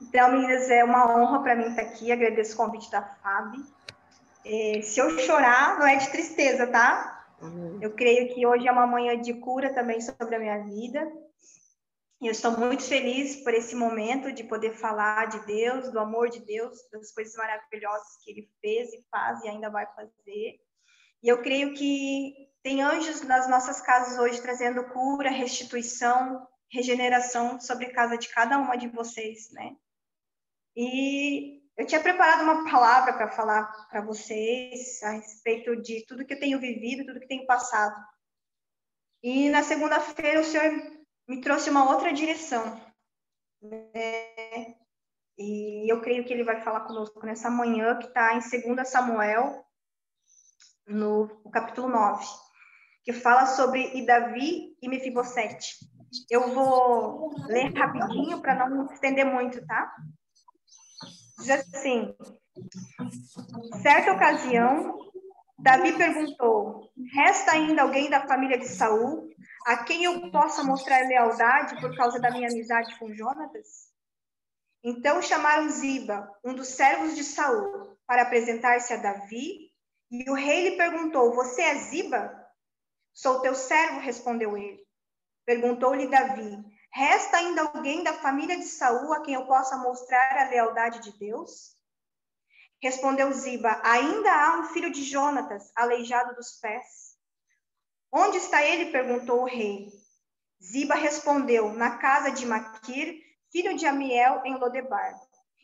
Então, meninas, é uma honra para mim estar aqui. Agradeço o convite da Fábio. Se eu chorar, não é de tristeza, tá? Eu creio que hoje é uma manhã de cura também sobre a minha vida. E eu estou muito feliz por esse momento de poder falar de Deus, do amor de Deus, das coisas maravilhosas que Ele fez e faz e ainda vai fazer. E eu creio que tem anjos nas nossas casas hoje trazendo cura, restituição, regeneração sobre a casa de cada uma de vocês, né? E eu tinha preparado uma palavra para falar para vocês a respeito de tudo que eu tenho vivido, tudo que tenho passado. E na segunda-feira o Senhor me trouxe uma outra direção, né? E eu creio que Ele vai falar conosco nessa manhã, que está em 2 Samuel, no capítulo 9, que fala sobre Davi e Mefibosete. Eu vou ler rapidinho para não estender muito, tá? Diz assim: certa ocasião, Davi perguntou: resta ainda alguém da família de Saul a quem eu possa mostrar lealdade por causa da minha amizade com Jonatas? Então chamaram Ziba, um dos servos de Saul, para apresentar-se a Davi, e o rei lhe perguntou: você é Ziba? Sou teu servo, respondeu ele. Perguntou-lhe Davi: resta ainda alguém da família de Saul a quem eu possa mostrar a lealdade de Deus? Respondeu Ziba: ainda há um filho de Jonatas, aleijado dos pés. Onde está ele? Perguntou o rei. Ziba respondeu: na casa de Maquir, filho de Amiel, em Lodebar.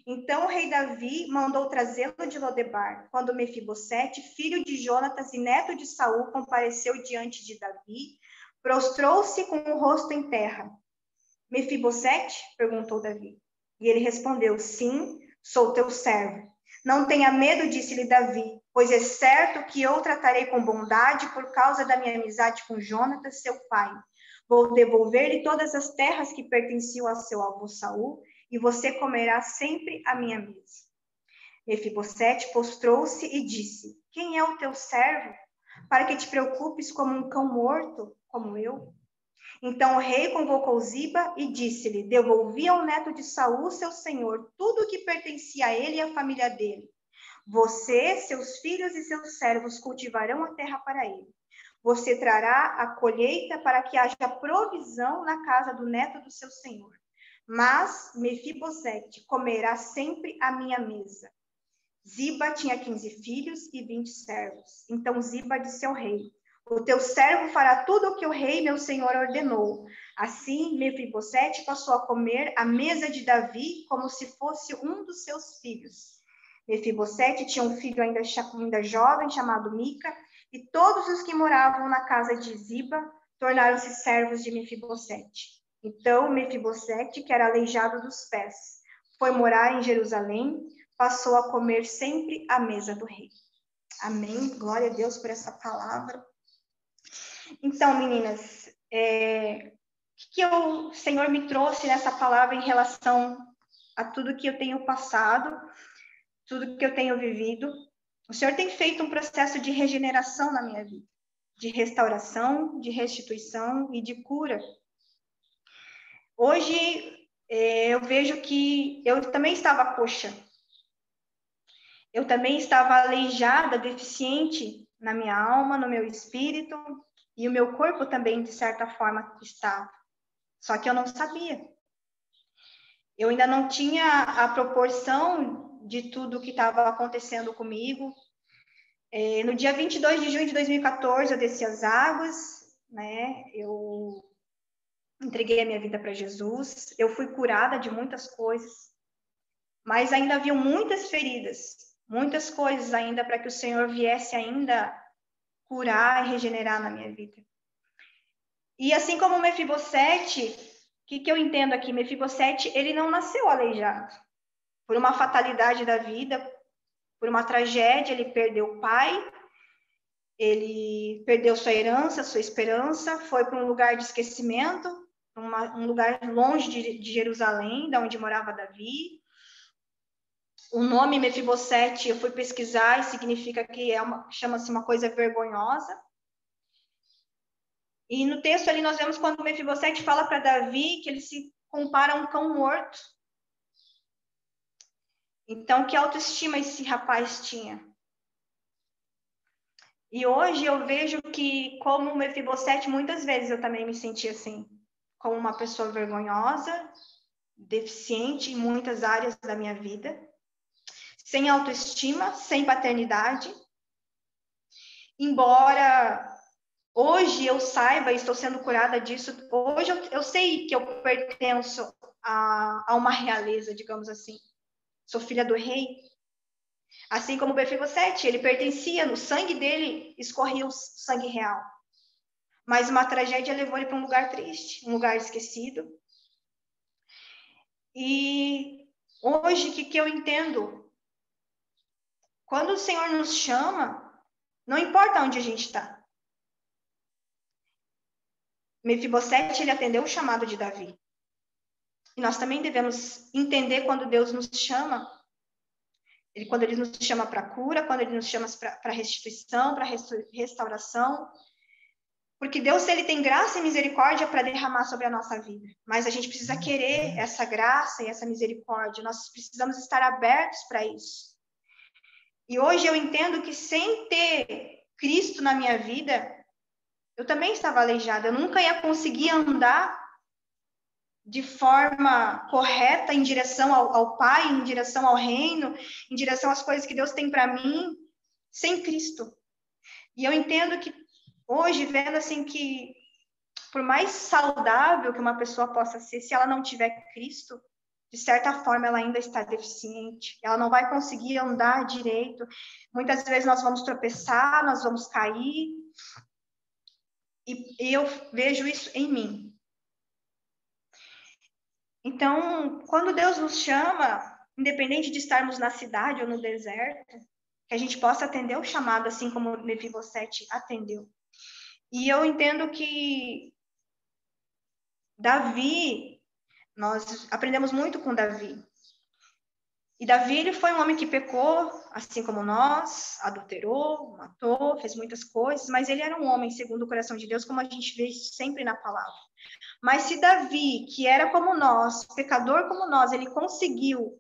Então o rei Davi mandou trazê-lo de Lodebar. Quando Mefibosete, filho de Jonatas e neto de Saul, compareceu diante de Davi, prostrou-se com o rosto em terra. Mefibosete? Perguntou Davi. E ele respondeu: sim, sou teu servo. Não tenha medo, disse-lhe Davi, pois é certo que eu tratarei com bondade por causa da minha amizade com Jonatas, seu pai. Vou devolver-lhe todas as terras que pertenciam a seu avô Saul, e você comerá sempre à minha mesa. Mefibosete prostrou-se e disse: quem é o teu servo, para que te preocupes como um cão morto, como eu? Então o rei convocou Ziba e disse-lhe: devolvi ao neto de Saul, seu senhor, tudo o que pertencia a ele e à família dele. Você, seus filhos e seus servos cultivarão a terra para ele. Você trará a colheita para que haja provisão na casa do neto do seu senhor. Mas Mefibosete comerá sempre à minha mesa. Ziba tinha 15 filhos e 20 servos. Então Ziba disse ao rei: o teu servo fará tudo o que o rei, meu senhor, ordenou. Assim, Mefibosete passou a comer à mesa de Davi como se fosse um dos seus filhos. Mefibosete tinha um filho ainda jovem, chamado Mica, e todos os que moravam na casa de Ziba tornaram-se servos de Mefibosete. Então, Mefibosete, que era aleijado dos pés, foi morar em Jerusalém, passou a comer sempre à mesa do rei. Amém. Glória a Deus por essa palavra. Então, meninas, o que o Senhor me trouxe nessa palavra em relação a tudo que eu tenho passado, tudo que eu tenho vivido? O Senhor tem feito um processo de regeneração na minha vida, de restauração, de restituição e de cura. Hoje, eu vejo que eu também estava coxa. Eu também estava aleijada, deficiente na minha alma, no meu espírito, e o meu corpo também, de certa forma, estava. Só que eu não sabia. Eu ainda não tinha a proporção de tudo que estava acontecendo comigo. No dia 22 de junho de 2014, eu desci as águas, né? Eu entreguei a minha vida para Jesus. Eu fui curada de muitas coisas, mas ainda havia muitas feridas, muitas coisas ainda para que o Senhor viesse ainda curar e regenerar na minha vida. E assim como Mefibosete, o que eu entendo aqui? Mefibosete, ele não nasceu aleijado. Por uma fatalidade da vida, por uma tragédia, ele perdeu o pai, ele perdeu sua herança, sua esperança, foi para um lugar de esquecimento, um lugar longe de Jerusalém, da onde morava Davi. O nome Mefibosete, eu fui pesquisar e significa que chama-se uma coisa vergonhosa. E no texto ali nós vemos quando Mefibosete fala para Davi que ele se compara a um cão morto. Então, que autoestima esse rapaz tinha? E hoje eu vejo que, como Mefibosete, muitas vezes eu também me senti assim, como uma pessoa vergonhosa, deficiente em muitas áreas da minha vida, sem autoestima, sem paternidade. Embora hoje eu saiba, estou sendo curada disso, hoje eu sei que eu pertenço a uma realeza, digamos assim. Sou filha do rei. Assim como Mefibosete, ele pertencia, no sangue dele escorria o sangue real. Mas uma tragédia levou ele para um lugar triste, um lugar esquecido. E hoje, o que eu entendo? Quando o Senhor nos chama, não importa onde a gente está. Mefibosete, ele atendeu o chamado de Davi. E nós também devemos entender quando Deus nos chama, quando ele nos chama para cura, quando ele nos chama para restituição, para restauração. Porque Deus, ele tem graça e misericórdia para derramar sobre a nossa vida. Mas a gente precisa querer essa graça e essa misericórdia. Nós precisamos estar abertos para isso. E hoje eu entendo que sem ter Cristo na minha vida, eu também estava aleijada. Eu nunca ia conseguir andar de forma correta em direção ao Pai, em direção ao reino, em direção às coisas que Deus tem para mim, sem Cristo. E eu entendo que hoje, vendo assim que por mais saudável que uma pessoa possa ser, se ela não tiver Cristo, de certa forma ela ainda está deficiente, ela não vai conseguir andar direito. Muitas vezes nós vamos tropeçar, nós vamos cair, e eu vejo isso em mim. Então, quando Deus nos chama, independente de estarmos na cidade ou no deserto, que a gente possa atender o chamado, assim como Mefibosete atendeu. E eu entendo que Davi, nós aprendemos muito com Davi. E Davi, ele foi um homem que pecou, assim como nós, adulterou, matou, fez muitas coisas, mas ele era um homem segundo o coração de Deus, como a gente vê sempre na palavra. Mas se Davi, que era como nós, pecador como nós, ele conseguiu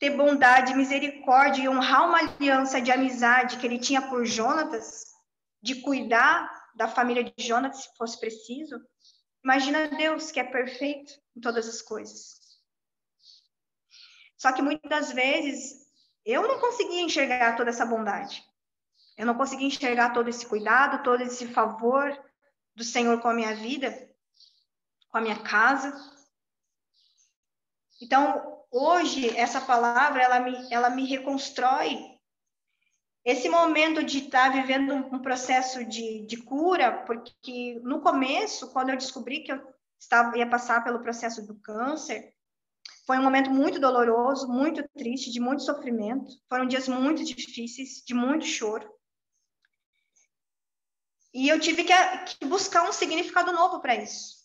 ter bondade, misericórdia e honrar uma aliança de amizade que ele tinha por Jonatas, de cuidar da família de Jonatas se fosse preciso, imagina Deus, que é perfeito em todas as coisas. Só que muitas vezes eu não conseguia enxergar toda essa bondade. Eu não conseguia enxergar todo esse cuidado, todo esse favor do Senhor com a minha vida, com a minha casa. Então, hoje, essa palavra, ela me reconstrói esse momento de estar vivendo um processo de cura, porque no começo, quando eu descobri que eu ia passar pelo processo do câncer, foi um momento muito doloroso, muito triste, de muito sofrimento. Foram dias muito difíceis, de muito choro. E eu tive que buscar um significado novo para isso.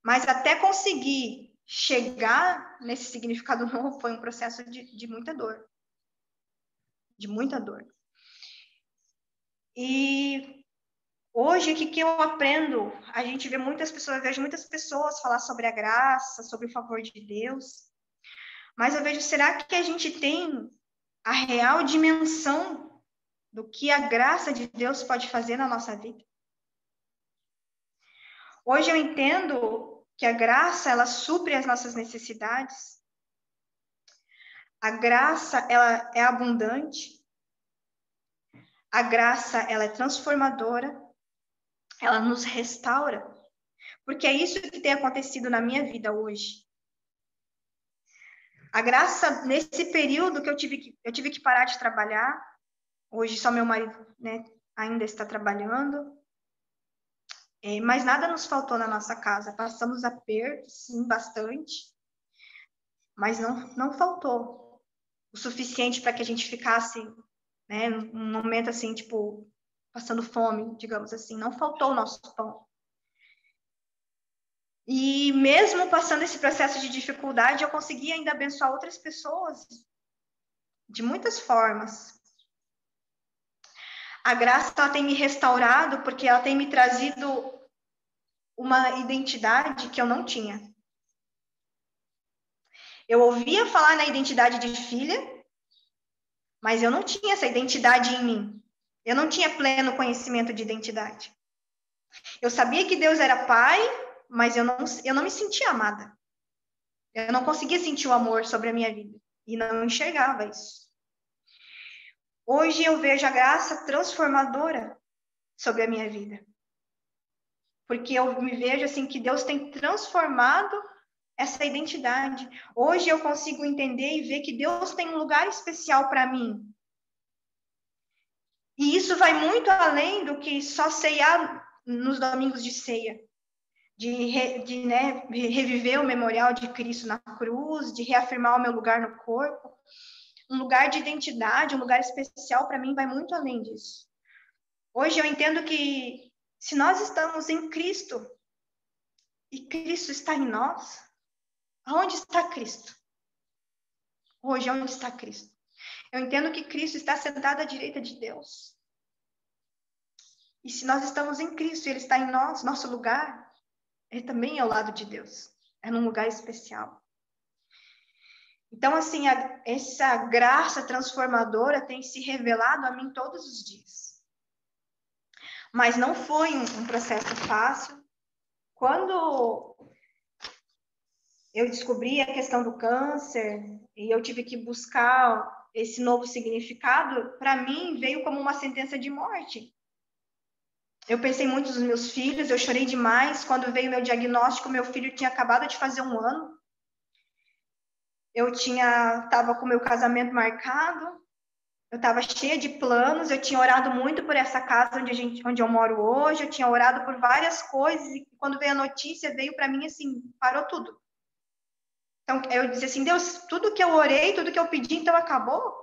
Mas até conseguir chegar nesse significado novo foi um processo de muita dor. De muita dor. E hoje, o que eu aprendo? A gente vê muitas pessoas, eu vejo muitas pessoas falar sobre a graça, sobre o favor de Deus. Mas eu vejo, será que a gente tem a real dimensão do que a graça de Deus pode fazer na nossa vida? Hoje eu entendo que a graça, ela supre as nossas necessidades. A graça, ela é abundante. A graça, ela é transformadora. Ela nos restaura. Porque é isso que tem acontecido na minha vida hoje. A graça, nesse período que eu tive que parar de trabalhar, hoje só meu marido, né, ainda está trabalhando, mas nada nos faltou na nossa casa. Passamos aperto, sim, bastante, mas não faltou o suficiente para que a gente ficasse, né, num momento assim, tipo, passando fome, digamos assim. Não faltou o nosso pão. E mesmo passando esse processo de dificuldade, eu consegui ainda abençoar outras pessoas de muitas formas. A graça, ela tem me restaurado porque ela tem me trazido uma identidade que eu não tinha. Eu ouvia falar na identidade de filha, mas eu não tinha essa identidade em mim. Eu não tinha pleno conhecimento de identidade. Eu sabia que Deus era pai, mas eu não me sentia amada. Eu não conseguia sentir o amor sobre a minha vida. E não enxergava isso. Hoje eu vejo a graça transformadora sobre a minha vida. Porque eu me vejo assim que Deus tem transformado essa identidade. Hoje eu consigo entender e ver que Deus tem um lugar especial para mim. E isso vai muito além do que só ceiar nos domingos de ceia. De reviver o memorial de Cristo na cruz, de reafirmar o meu lugar no corpo. Um lugar de identidade, um lugar especial para mim vai muito além disso. Hoje eu entendo que se nós estamos em Cristo e Cristo está em nós, aonde está Cristo? Hoje, onde está Cristo? Eu entendo que Cristo está sentado à direita de Deus. E se nós estamos em Cristo e Ele está em nós, nosso lugar, Ele também é ao lado de Deus. É num lugar especial. Então, assim, essa graça transformadora tem se revelado a mim todos os dias. Mas não foi um processo fácil. Quando eu descobri a questão do câncer e eu tive que buscar esse novo significado, para mim veio como uma sentença de morte. Eu pensei muito nos meus filhos, eu chorei demais. Quando veio meu diagnóstico, meu filho tinha acabado de fazer 1 ano. Eu estava com meu casamento marcado, eu estava cheia de planos, eu tinha orado muito por essa casa onde eu moro hoje, eu tinha orado por várias coisas, e quando veio a notícia, veio para mim assim, parou tudo. Então, eu disse assim, Deus, tudo que eu orei, tudo que eu pedi, então acabou?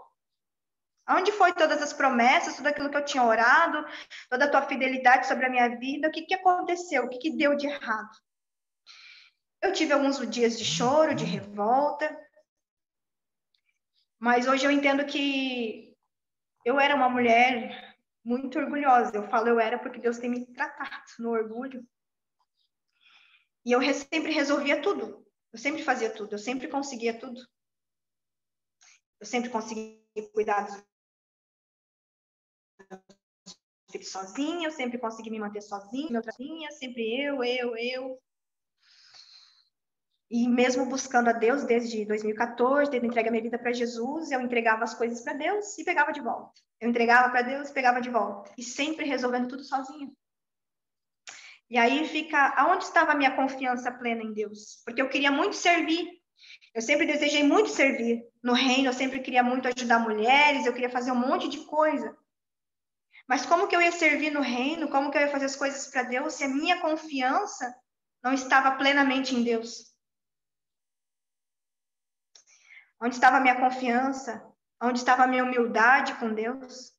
Aonde foi todas as promessas, tudo aquilo que eu tinha orado, toda a tua fidelidade sobre a minha vida? O que aconteceu? O que deu de errado? Eu tive alguns dias de choro, de revolta, mas hoje eu entendo que eu era uma mulher muito orgulhosa. Eu falo eu era porque Deus tem me tratado no orgulho. E eu sempre resolvia tudo. Eu sempre fazia tudo. Eu sempre conseguia tudo. Eu sempre conseguia cuidar dos filhos sozinha. Eu sempre consegui me manter sozinha, sempre eu. E mesmo buscando a Deus desde 2014, tendo entregue a minha vida para Jesus, eu entregava as coisas para Deus e pegava de volta. Eu entregava para Deus e pegava de volta. E sempre resolvendo tudo sozinha. E aí fica, aonde estava a minha confiança plena em Deus? Porque eu queria muito servir. Eu sempre desejei muito servir. No reino, eu sempre queria muito ajudar mulheres, eu queria fazer um monte de coisa. Mas como que eu ia servir no reino? Como que eu ia fazer as coisas para Deus se a minha confiança não estava plenamente em Deus? Onde estava a minha confiança? Onde estava a minha humildade com Deus?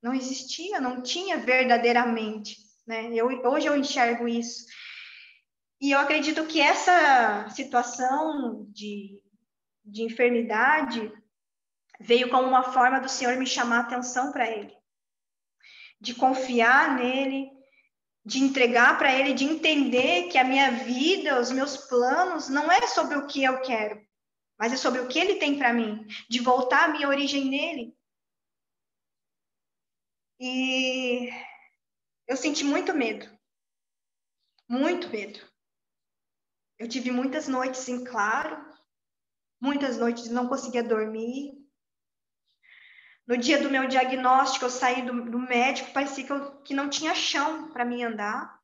Não existia, não tinha verdadeiramente, né? Hoje eu enxergo isso. E eu acredito que essa situação de enfermidade veio como uma forma do Senhor me chamar a atenção para Ele, de confiar nele, de entregar para Ele, de entender que a minha vida, os meus planos, não é sobre o que eu quero, mas é sobre o que Ele tem para mim, de voltar à minha origem nele. E eu senti muito medo. Muito medo. Eu tive muitas noites em claro, muitas noites não conseguia dormir. No dia do meu diagnóstico, eu saí do médico, parecia que não tinha chão para mim andar.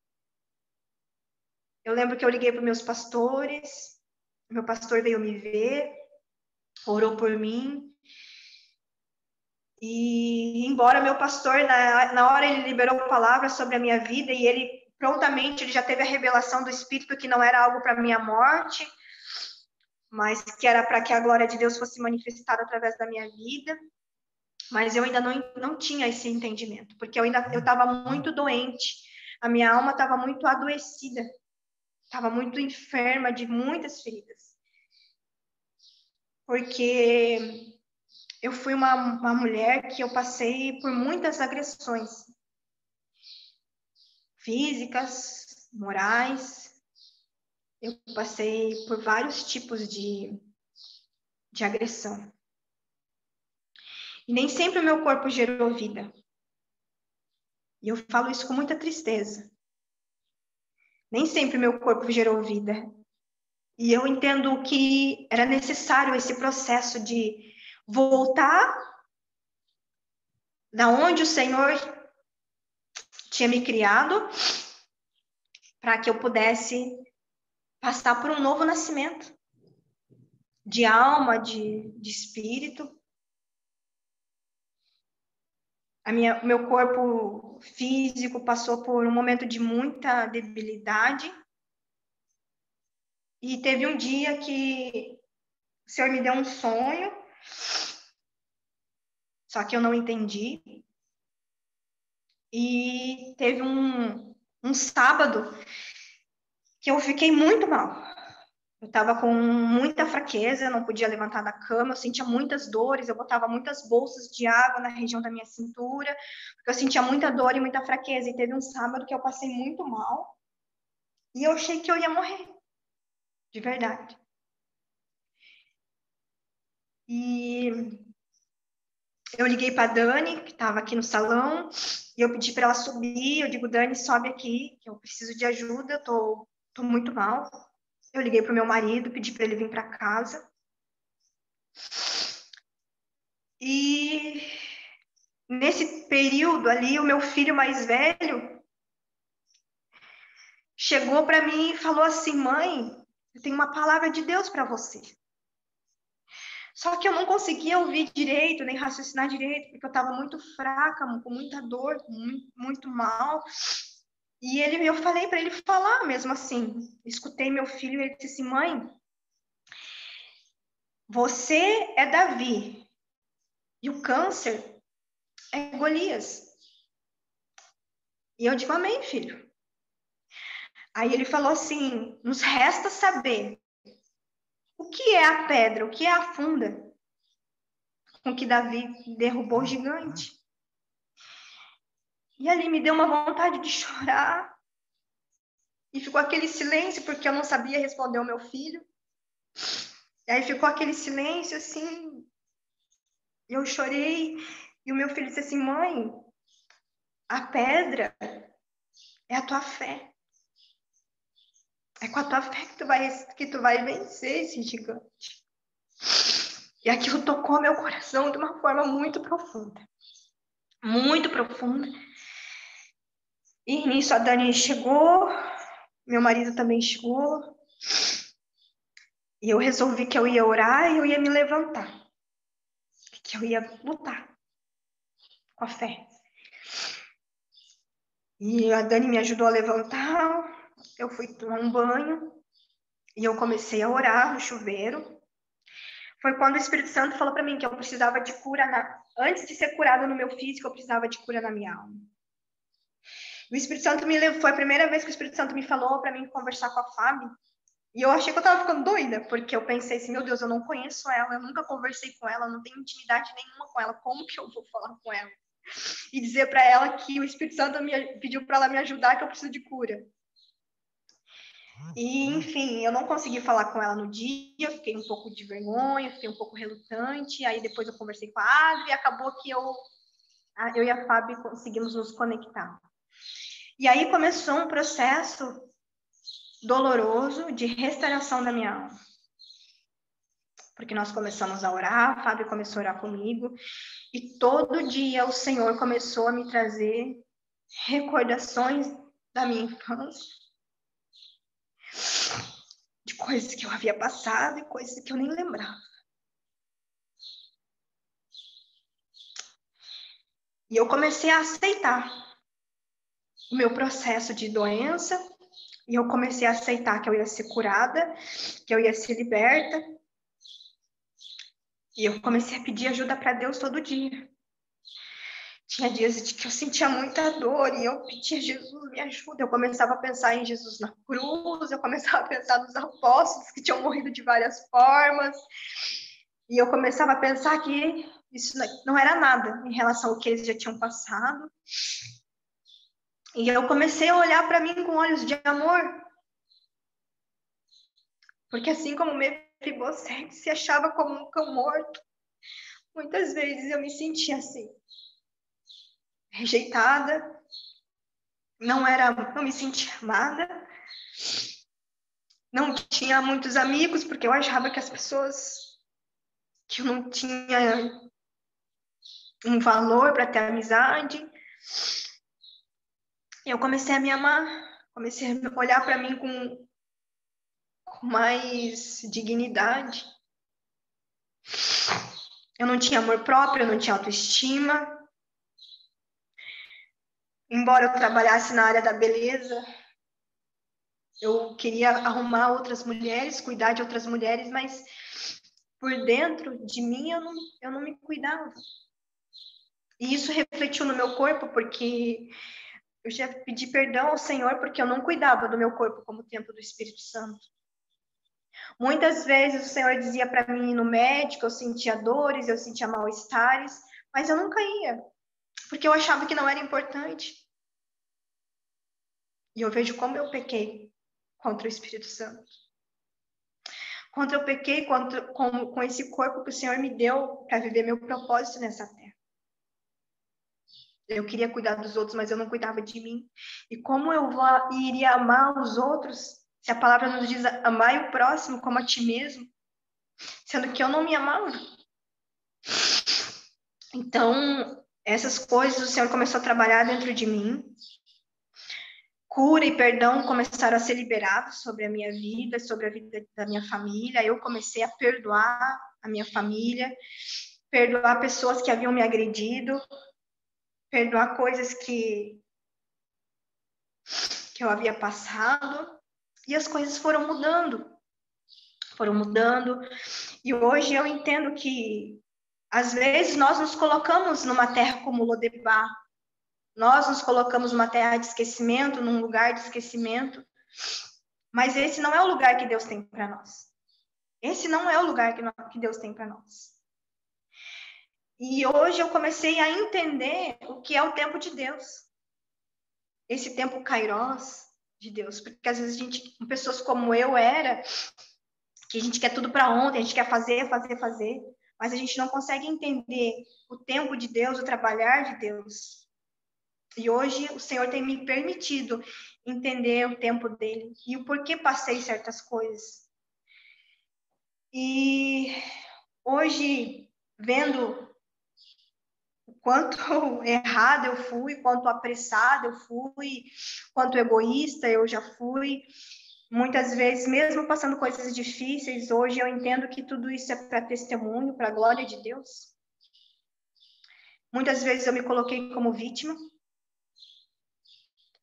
Eu lembro que eu liguei para meus pastores, meu pastor veio me ver, orou por mim. E embora meu pastor, na hora ele liberou palavras sobre a minha vida e ele prontamente ele já teve a revelação do Espírito que não era algo para minha morte, mas que era para que a glória de Deus fosse manifestada através da minha vida. Mas eu ainda não tinha esse entendimento, porque eu estava muito doente, a minha alma estava muito adoecida, estava muito enferma de muitas feridas. Porque eu fui uma mulher que eu passei por muitas agressões físicas, morais. Eu passei por vários tipos de de agressão. E nem sempre o meu corpo gerou vida. E eu falo isso com muita tristeza. Nem sempre o meu corpo gerou vida. E eu entendo que era necessário esse processo de voltar da onde o Senhor tinha me criado, para que eu pudesse passar por um novo nascimento de alma, de espírito. Meu corpo físico passou por um momento de muita debilidade. E teve um dia que o Senhor me deu um sonho, só que eu não entendi. E teve um sábado que eu fiquei muito mal. Eu estava com muita fraqueza, não podia levantar da cama, eu sentia muitas dores, eu botava muitas bolsas de água na região da minha cintura, porque eu sentia muita dor e muita fraqueza. E teve um sábado que eu passei muito mal, e eu achei que eu ia morrer, de verdade. E eu liguei para a Dani, que estava aqui no salão, e eu pedi para ela subir. Eu digo, Dani, sobe aqui, que eu preciso de ajuda, eu tô muito mal. Eu liguei para o meu marido, pedi para ele vir para casa. E nesse período ali, o meu filho mais velho chegou para mim e falou assim, mãe, eu tenho uma palavra de Deus para você. Só que eu não conseguia ouvir direito, nem raciocinar direito, porque eu estava muito fraca, com muita dor, muito mal. E eu falei para ele falar mesmo assim. Escutei meu filho e ele disse assim, mãe, você é Davi e o câncer é Golias. E eu digo, amém, filho. Aí ele falou assim, nos resta saber o que é a pedra, o que é a funda com que Davi derrubou o gigante. E ali me deu uma vontade de chorar. E ficou aquele silêncio, porque eu não sabia responder ao meu filho. E aí ficou aquele silêncio, assim. Eu chorei. E o meu filho disse assim, mãe, a pedra é a tua fé. É com a tua fé que tu vai vencer esse gigante. E aquilo tocou meu coração de uma forma muito profunda. Muito profunda. E nisso a Dani chegou, meu marido também chegou. E eu resolvi que eu ia orar e eu ia me levantar. Que eu ia lutar com a fé. E a Dani me ajudou a levantar. Eu fui tomar um banho. E eu comecei a orar no chuveiro. Foi quando o Espírito Santo falou para mim que eu precisava de cura. Antes de ser curada no meu físico, eu precisava de cura na minha alma. O Espírito Santo me levou. Foi a primeira vez que o Espírito Santo me falou para mim conversar com a Fábio. E eu achei que eu tava ficando doida, porque eu pensei assim, meu Deus, eu não conheço ela, eu nunca conversei com ela, eu não tenho intimidade nenhuma com ela, como que eu vou falar com ela? E dizer para ela que o Espírito Santo pediu para ela me ajudar, que eu preciso de cura. E, enfim, eu não consegui falar com ela no dia, fiquei um pouco de vergonha, fiquei um pouco relutante, aí depois eu conversei com a Adri e acabou que eu e a Fábio conseguimos nos conectar. E aí começou um processo doloroso de restauração da minha alma. Porque nós começamos a orar, a Fábio começou a orar comigo, e todo dia o Senhor começou a me trazer recordações da minha infância, de coisas que eu havia passado e coisas que eu nem lembrava. E eu comecei a aceitar o meu processo de doença, e eu comecei a aceitar que eu ia ser curada, que eu ia ser liberta. E eu comecei a pedir ajuda para Deus todo dia. Tinha dias de que eu sentia muita dor e eu pedia, Jesus, me ajuda. Eu começava a pensar em Jesus na cruz, eu começava a pensar nos apóstolos que tinham morrido de várias formas. E eu começava a pensar que isso não era nada em relação ao que eles já tinham passado. E eu comecei a olhar para mim com olhos de amor. Porque assim como Mefibosete se achava como um cão morto. Muitas vezes eu me sentia assim, rejeitada, não me sentia amada, não tinha muitos amigos, porque eu achava que as pessoas, que eu não tinha um valor para ter amizade. E eu comecei a me amar, comecei a olhar para mim com mais dignidade. Eu não tinha amor próprio, eu não tinha autoestima. Embora eu trabalhasse na área da beleza, eu queria arrumar outras mulheres, cuidar de outras mulheres, mas por dentro de mim eu não me cuidava. E isso refletiu no meu corpo, porque eu já pedi perdão ao Senhor porque eu não cuidava do meu corpo como templo do Espírito Santo. Muitas vezes o Senhor dizia para mim ir no médico, eu sentia dores, eu sentia mal-estares, mas eu nunca ia, porque eu achava que não era importante. E eu vejo como eu pequei contra o Espírito Santo. Quanto eu pequei com esse corpo que o Senhor me deu para viver meu propósito nessa terra. Eu queria cuidar dos outros, mas eu não cuidava de mim. E como eu iria amar os outros, se a palavra nos diz amar o próximo como a ti mesmo, sendo que eu não me amava? Então, essas coisas o Senhor começou a trabalhar dentro de mim. Cura e perdão começaram a ser liberados sobre a minha vida, sobre a vida da minha família. Eu comecei a perdoar a minha família, perdoar pessoas que haviam me agredido, perdoar coisas que eu havia passado. E as coisas foram mudando. E hoje eu entendo que, às vezes, nós nos colocamos numa terra como Lodebar. Nós nos colocamos numa terra de esquecimento, num lugar de esquecimento. Mas esse não é o lugar que Deus tem para nós. Esse não é o lugar que Deus tem para nós. E hoje eu comecei a entender o que é o tempo de Deus. Esse tempo Kairos de Deus. Porque às vezes pessoas como eu era, que a gente quer tudo para ontem, a gente quer fazer, mas a gente não consegue entender o tempo de Deus, o trabalhar de Deus. E hoje o Senhor tem me permitido entender o tempo dele e o porquê passei certas coisas. E hoje, vendo o quanto errado eu fui, quanto apressada eu fui, quanto egoísta eu já fui, muitas vezes, mesmo passando coisas difíceis, hoje eu entendo que tudo isso é para testemunho, para a glória de Deus. Muitas vezes eu me coloquei como vítima,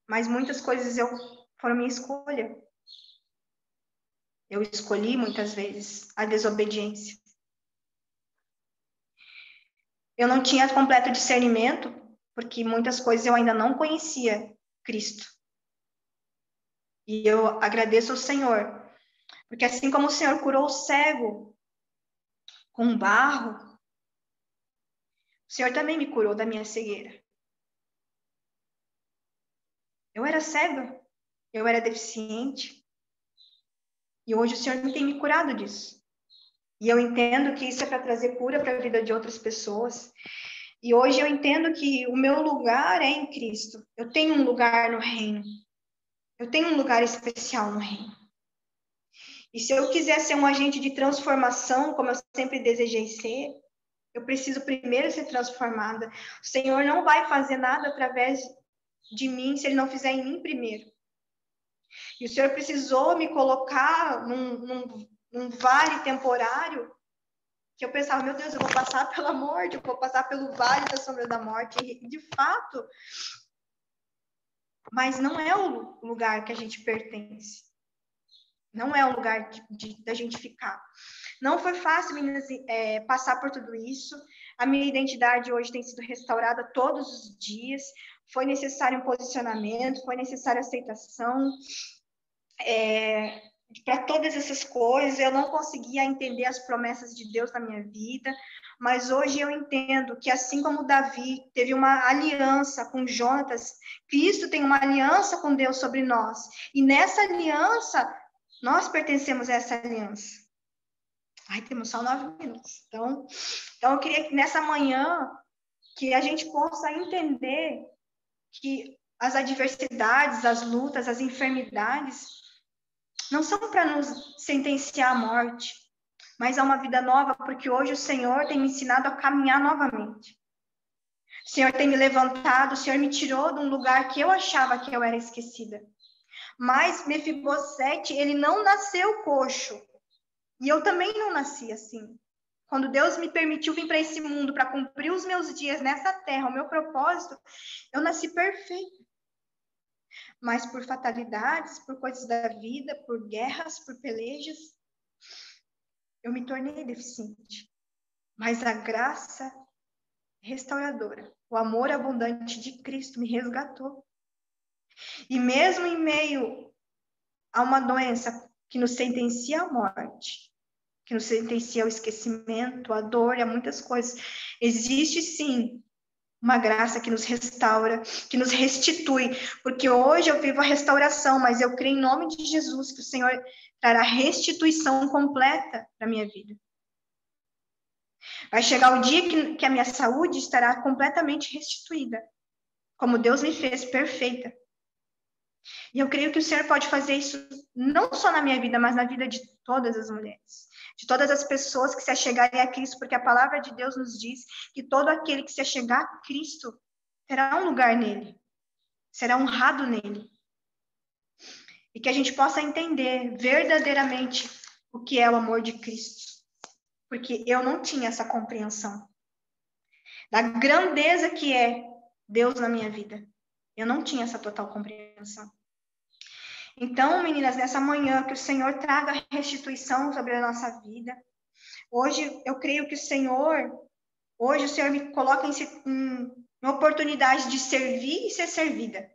mas muitas coisas foram minha escolha. Eu escolhi muitas vezes a desobediência. Eu não tinha completo discernimento, porque muitas coisas eu ainda não conhecia Cristo. E eu agradeço ao Senhor, porque assim como o Senhor curou o cego com barro, o Senhor também me curou da minha cegueira. Eu era cega, eu era deficiente, e hoje o Senhor tem me curado disso. E eu entendo que isso é para trazer cura para a vida de outras pessoas. E hoje eu entendo que o meu lugar é em Cristo. Eu tenho um lugar no reino. Eu tenho um lugar especial no reino. E se eu quiser ser um agente de transformação, como eu sempre desejei ser, eu preciso primeiro ser transformada. O Senhor não vai fazer nada através de mim se Ele não fizer em mim primeiro. E o Senhor precisou me colocar num vale temporário que eu pensava, meu Deus, eu vou passar pela morte, eu vou passar pelo vale da sombra da morte. E, de fato, mas não é o lugar que a gente pertence. Não é o lugar da gente ficar. Não foi fácil, meninas, passar por tudo isso. A minha identidade hoje tem sido restaurada todos os dias. Foi necessário um posicionamento, foi necessária aceitação. Para todas essas coisas, eu não conseguia entender as promessas de Deus na minha vida, mas hoje eu entendo que assim como Davi teve uma aliança com Jonatas, Cristo tem uma aliança com Deus sobre nós, e nessa aliança, nós pertencemos a essa aliança. Ai, temos só 9 minutos. Então eu queria que nessa manhã que a gente possa entender que as adversidades, as lutas, as enfermidades não são para nos sentenciar à morte, mas a uma vida nova, porque hoje o Senhor tem me ensinado a caminhar novamente. O Senhor tem me levantado, o Senhor me tirou de um lugar que eu achava que eu era esquecida. Mas Mefibosete, ele não nasceu coxo. E eu também não nasci assim. Quando Deus me permitiu vir para esse mundo para cumprir os meus dias nessa terra, o meu propósito, eu nasci perfeita. Mas por fatalidades, por coisas da vida, por guerras, por pelejas, eu me tornei deficiente. Mas a graça restauradora, o amor abundante de Cristo me resgatou. E mesmo em meio a uma doença que nos sentencia à morte, que nos sentencia ao esquecimento, à dor e a muitas coisas, existe sim uma graça que nos restaura, que nos restitui, porque hoje eu vivo a restauração, mas eu creio em nome de Jesus que o Senhor trará restituição completa para a minha vida. Vai chegar o dia que a minha saúde estará completamente restituída, como Deus me fez perfeita. E eu creio que o Senhor pode fazer isso não só na minha vida, mas na vida de todas as mulheres, de todas as pessoas que se achegarem a Cristo, porque a palavra de Deus nos diz que todo aquele que se achegar a Cristo terá um lugar nele, será honrado nele. E que a gente possa entender verdadeiramente o que é o amor de Cristo, porque eu não tinha essa compreensão da grandeza que é Deus na minha vida. Eu não tinha essa total compreensão. Então, meninas, nessa manhã, que o Senhor traga restituição sobre a nossa vida. Hoje, eu creio que o Senhor me coloca em uma oportunidade de servir e ser servida.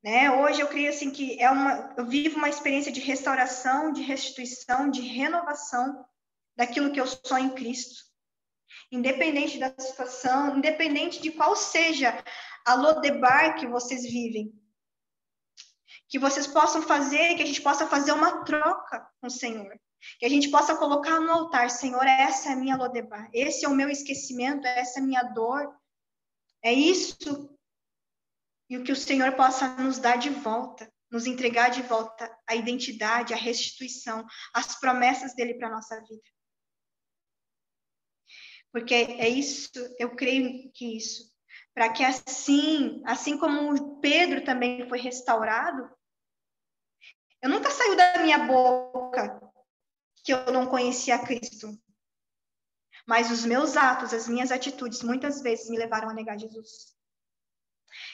Né? Hoje, eu creio assim que eu vivo uma experiência de restauração, de restituição, de renovação daquilo que eu sou em Cristo. Independente da situação, independente de qual seja a Lodebar que vocês vivem. Que vocês possam fazer, que a gente possa fazer uma troca com o Senhor. Que a gente possa colocar no altar, Senhor, essa é a minha Lodebar, esse é o meu esquecimento, essa é a minha dor. É isso. E o que o Senhor possa nos dar de volta, nos entregar de volta a identidade, a restituição, as promessas dele para a nossa vida. Porque é isso, eu creio que isso. Para que assim como Pedro também foi restaurado, eu nunca saiu da minha boca que eu não conhecia Cristo. Mas os meus atos, as minhas atitudes, muitas vezes me levaram a negar Jesus.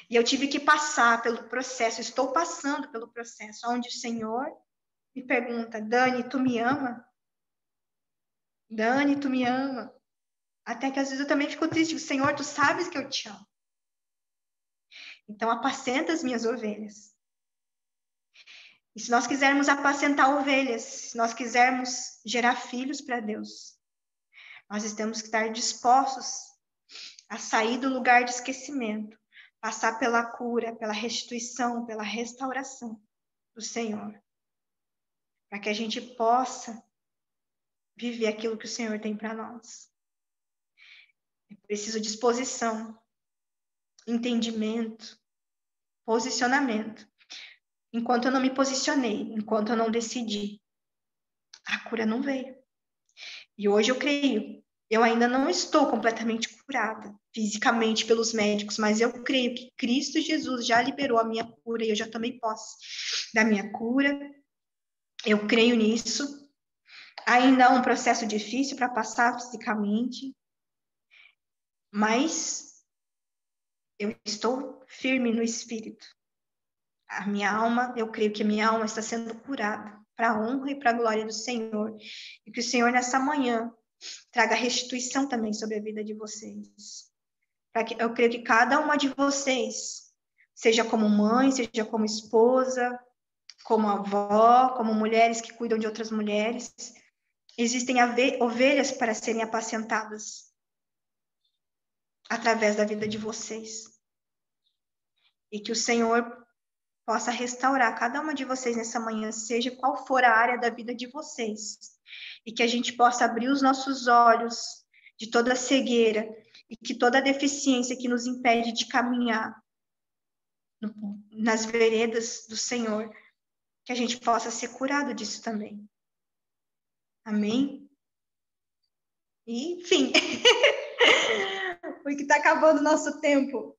E eu tive que passar pelo processo, estou passando pelo processo, onde o Senhor me pergunta, Dani, tu me ama? Dani, tu me ama? Até que às vezes eu também fico triste, Senhor, tu sabes que eu te amo. Então apacenta as minhas ovelhas. E se nós quisermos apacentar ovelhas, se nós quisermos gerar filhos para Deus, nós temos que estar dispostos a sair do lugar de esquecimento, passar pela cura, pela restituição, pela restauração do Senhor, para que a gente possa viver aquilo que o Senhor tem para nós. É preciso disposição, entendimento, posicionamento. Enquanto eu não me posicionei, enquanto eu não decidi, a cura não veio. E hoje eu creio, eu ainda não estou completamente curada fisicamente pelos médicos, mas eu creio que Cristo Jesus já liberou a minha cura e eu já tomei posse da minha cura. Eu creio nisso. Ainda é um processo difícil para passar fisicamente, mas eu estou firme no espírito. A minha alma, eu creio que a minha alma está sendo curada para a honra e para a glória do Senhor. E que o Senhor, nessa manhã, traga restituição também sobre a vida de vocês. Eu creio que cada uma de vocês, seja como mãe, seja como esposa, como avó, como mulheres que cuidam de outras mulheres, existem ovelhas para serem apacentadas através da vida de vocês. E que o Senhor possa restaurar cada uma de vocês nessa manhã, seja qual for a área da vida de vocês, e que a gente possa abrir os nossos olhos de toda cegueira e que toda deficiência que nos impede de caminhar nas veredas do Senhor, que a gente possa ser curado disso também. Amém? E, enfim, porque está acabando o nosso tempo.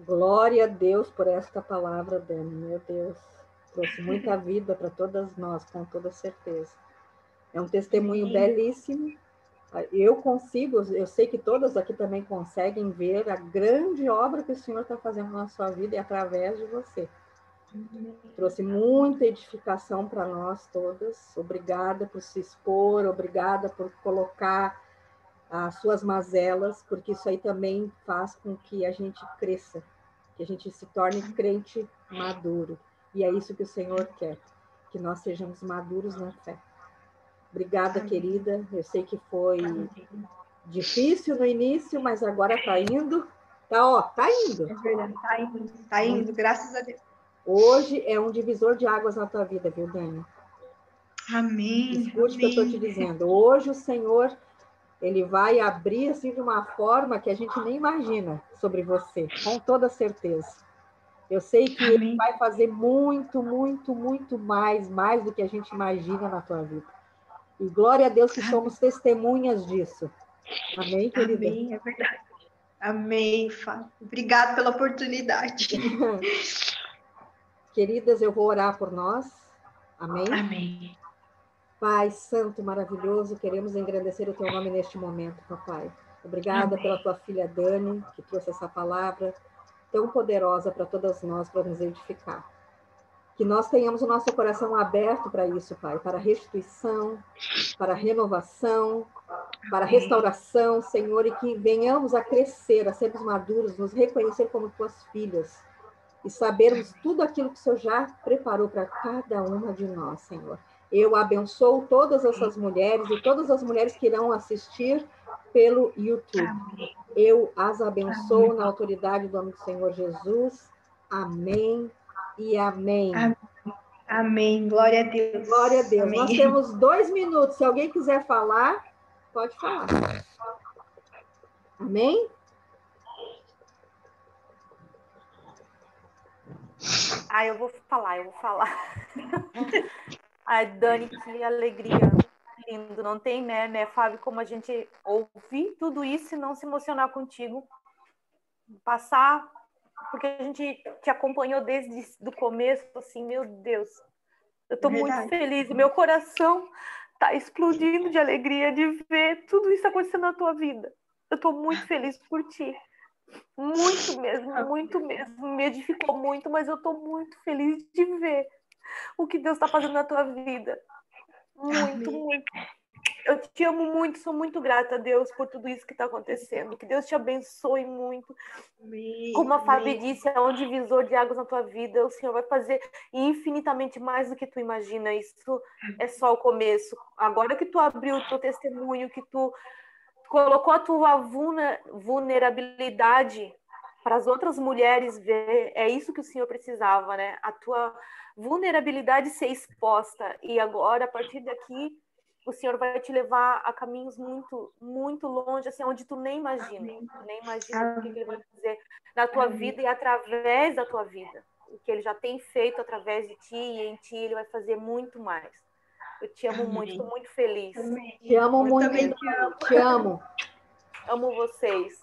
Glória a Deus por esta palavra, Dani, meu Deus. Trouxe muita vida para todas nós, com toda certeza. É um testemunho belíssimo. Eu sei que todas aqui também conseguem ver a grande obra que o Senhor está fazendo na sua vida e através de você. Trouxe muita edificação para nós todas. Obrigada por se expor, obrigada por colocar as suas mazelas, porque isso aí também faz com que a gente cresça, que a gente se torne crente maduro. E é isso que o Senhor quer, que nós sejamos maduros na fé. Obrigada, amém, querida. Eu sei que foi difícil no início, mas agora está indo. Tá indo. É verdade, tá indo, graças a Deus. Hoje é um divisor de águas na tua vida, viu, Dani? Amém. Escute o que eu estou te dizendo. Hoje o Senhor, Ele vai abrir assim de uma forma que a gente nem imagina sobre você, com toda certeza. Eu sei que amém, Ele vai fazer muito, muito, muito mais do que a gente imagina na tua vida. E glória a Deus que somos testemunhas disso. Amém, querida? Amém, é verdade. Amém, Fábio. Obrigada pela oportunidade. Queridas, eu vou orar por nós. Amém? Amém. Pai Santo, maravilhoso, queremos engrandecer o Teu nome neste momento, papai. Obrigada amém, pela Tua filha Dani, que trouxe essa palavra tão poderosa para todas nós, para nos edificar. Que nós tenhamos o nosso coração aberto para isso, Pai, para restituição, para renovação, para restauração, Senhor, e que venhamos a crescer, a sermos maduros, nos reconhecer como Tuas filhas e sabermos tudo aquilo que o Senhor já preparou para cada uma de nós, Senhor. Eu abençoo todas essas mulheres e todas as mulheres que irão assistir pelo YouTube. Eu as abençoo na autoridade do nome do Senhor Jesus. Amém e amém. Amém. Glória a Deus. Glória a Deus. Amém. Nós temos 2 minutos. Se alguém quiser falar, pode falar. Amém? Eu vou falar. Ai, Dani, que alegria. Lindo, não tem, né, Fábio, como a gente ouvir tudo isso e não se emocionar contigo. Passar, porque a gente te acompanhou desde o começo, assim, meu Deus. Eu tô muito feliz, meu coração tá explodindo de alegria de ver tudo isso acontecendo na tua vida. Eu tô muito feliz por ti. Muito mesmo. Me edificou muito, mas eu tô muito feliz de ver o que Deus está fazendo na tua vida. Muito. Eu te amo muito, sou muito grata a Deus por tudo isso que está acontecendo. Que Deus te abençoe muito. Como a Fábio disse, é um divisor de águas na tua vida. O Senhor vai fazer infinitamente mais do que tu imagina. Isso é só o começo. Agora que tu abriu o teu testemunho, que tu colocou a tua vulnerabilidade para as outras mulheres ver, é isso que o Senhor precisava, né? A tua vulnerabilidade ser exposta. E agora, a partir daqui, o Senhor vai te levar a caminhos muito, muito longe, assim, onde tu nem imagina. Tu nem imagina o que Ele vai fazer na tua vida e através da tua vida. O que Ele já tem feito através de ti e em ti, Ele vai fazer muito mais. Eu te amo muito, estou muito feliz. Te amo muito, te amo. Amo vocês.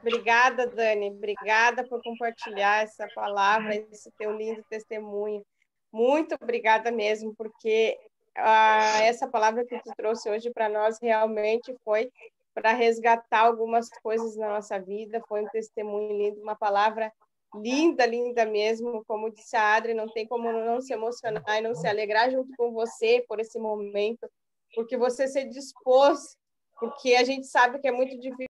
Obrigada, Dani. Obrigada por compartilhar essa palavra, esse teu lindo testemunho. Muito obrigada mesmo, porque essa palavra que tu trouxe hoje para nós realmente foi para resgatar algumas coisas na nossa vida. Foi um testemunho lindo, uma palavra linda, linda mesmo. Como disse a Adri, não tem como não se emocionar e não se alegrar junto com você por esse momento, porque você se dispôs, porque a gente sabe que é muito difícil